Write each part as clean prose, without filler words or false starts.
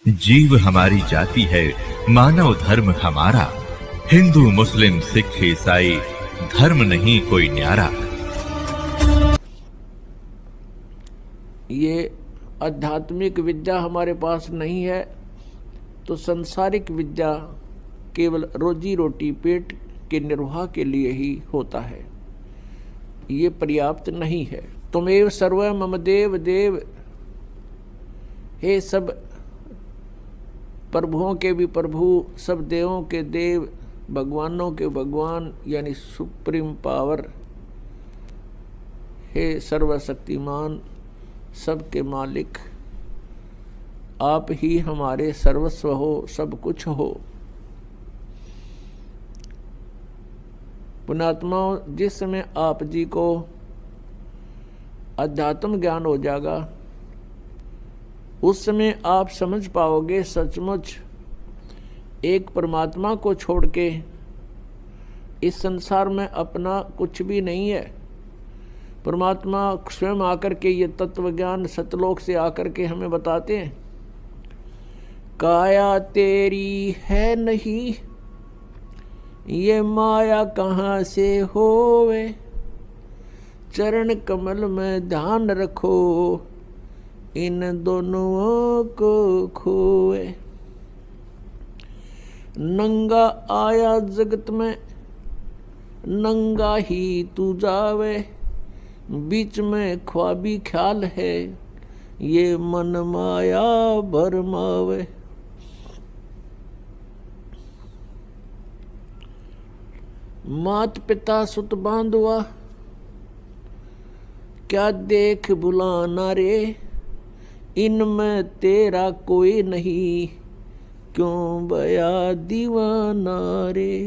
जीव हमारी जाति है, मानव धर्म हमारा। हिंदू मुस्लिम सिख ईसाई धर्म नहीं कोई न्यारा। ये आध्यात्मिक विद्या हमारे पास नहीं है तो संसारिक विद्या केवल रोजी रोटी पेट के निर्वाह के लिए ही होता है, ये पर्याप्त नहीं है। तुमेव सर्व मम देव देव, हे सब प्रभुओं के भी प्रभु, सब देवों के देव, भगवानों के भगवान यानी सुप्रीम पावर, हे सर्वशक्तिमान, सबके मालिक, आप ही हमारे सर्वस्व हो, सब कुछ हो। पुण्यात्माओं, जिस समय आप जी को अध्यात्म ज्ञान हो जाएगा उस समय आप समझ पाओगे सचमुच एक परमात्मा को छोड़ के इस संसार में अपना कुछ भी नहीं है। परमात्मा स्वयं आकर के ये तत्व ज्ञान सतलोक से आकर के हमें बताते हैं, काया तेरी है नहीं, ये माया कहाँ से होवे, चरण कमल में ध्यान रखो, इन दोनों को खोए। नंगा आया जगत में, नंगा ही तू जावे, बीच में ख्वाबी ख्याल है, ये मन माया भरमावे। मात पिता सुत बांधवा, क्या देख बुलाना रे, इनमें तेरा कोई नहीं, क्यों बया दीवाना रे।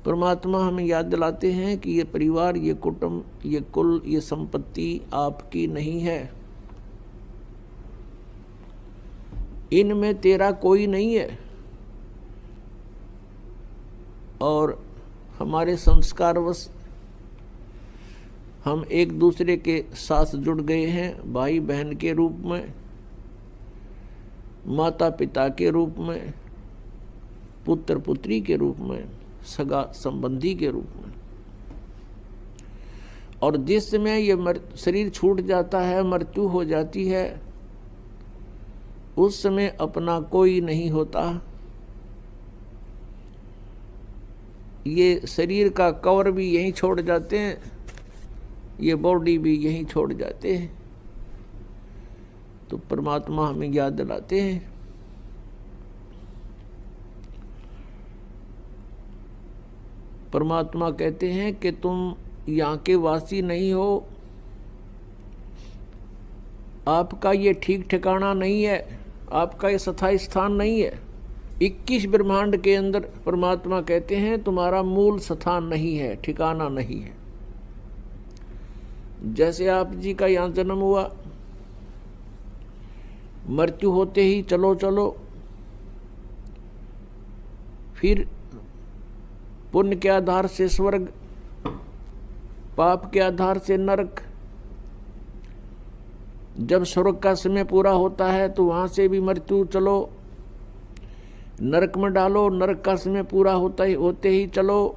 परमात्मा हमें याद दिलाते हैं कि ये परिवार, ये कुटुंब, ये कुल, ये संपत्ति आपकी नहीं है, इनमें तेरा कोई नहीं है। और हमारे संस्कारवश हम एक दूसरे के साथ जुड़ गए हैं, भाई बहन के रूप में, माता पिता के रूप में, पुत्र पुत्री के रूप में, सगा संबंधी के रूप में। और जिस समय ये शरीर छूट जाता है, मृत्यु हो जाती है, उस समय अपना कोई नहीं होता। ये शरीर का कवर भी यहीं छोड़ जाते हैं, ये बॉडी भी यहीं छोड़ जाते हैं। तो परमात्मा हमें याद दिलाते हैं, परमात्मा कहते हैं कि तुम यहाँ के वासी नहीं हो, आपका ये ठीक ठिकाना नहीं है, आपका ये स्थायी स्थान नहीं है। 21 ब्रह्मांड के अंदर परमात्मा कहते हैं तुम्हारा मूल स्थान नहीं है, ठिकाना नहीं है। जैसे आप जी का यहाँ जन्म हुआ, मृत्यु होते ही चलो चलो, फिर पुण्य के आधार से स्वर्ग, पाप के आधार से नरक। जब स्वर्ग का समय पूरा होता है तो वहां से भी मृत्यु, चलो नरक में डालो, नरक का समय पूरा होते ही चलो,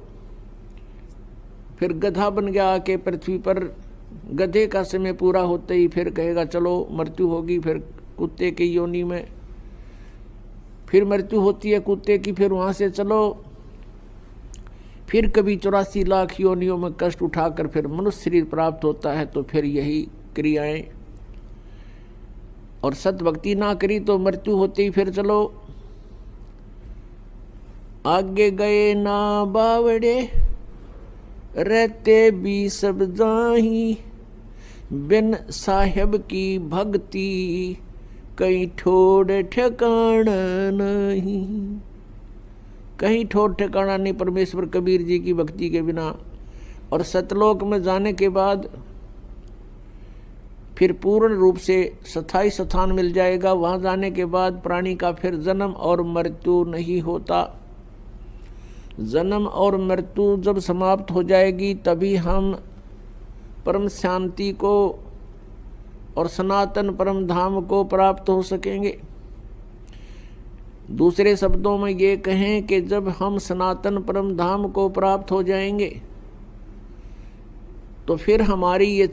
फिर गधा बन गया आके पृथ्वी पर, गधे का समय पूरा होते ही फिर कहेगा चलो मृत्यु होगी, फिर कुत्ते की योनि में, फिर मृत्यु होती है कुत्ते की, फिर वहां से चलो, फिर कभी 84 लाख योनियों में कष्ट उठाकर फिर मनुष्य शरीर प्राप्त होता है। तो फिर यही क्रियाएं, और सतभक्ति ना करी तो मृत्यु होते ही फिर चलो, आगे गए ना बावड़े, रहते भी सब जाही, बिन साहेब की भक्ति कहीं ठोड़ ठिकाना नहीं। कहीं ठोड़ ठिकाना नहीं परमेश्वर कबीर जी की भक्ति के बिना। और सतलोक में जाने के बाद फिर पूर्ण रूप से स्थायी स्थान मिल जाएगा। वहां जाने के बाद प्राणी का फिर जन्म और मृत्यु नहीं होता। जन्म और मृत्यु जब समाप्त हो जाएगी तभी हम परम शांति को और सनातन परम धाम को प्राप्त हो सकेंगे। दूसरे शब्दों में ये कहें कि जब हम सनातन परम धाम को प्राप्त हो जाएंगे तो फिर हमारी ये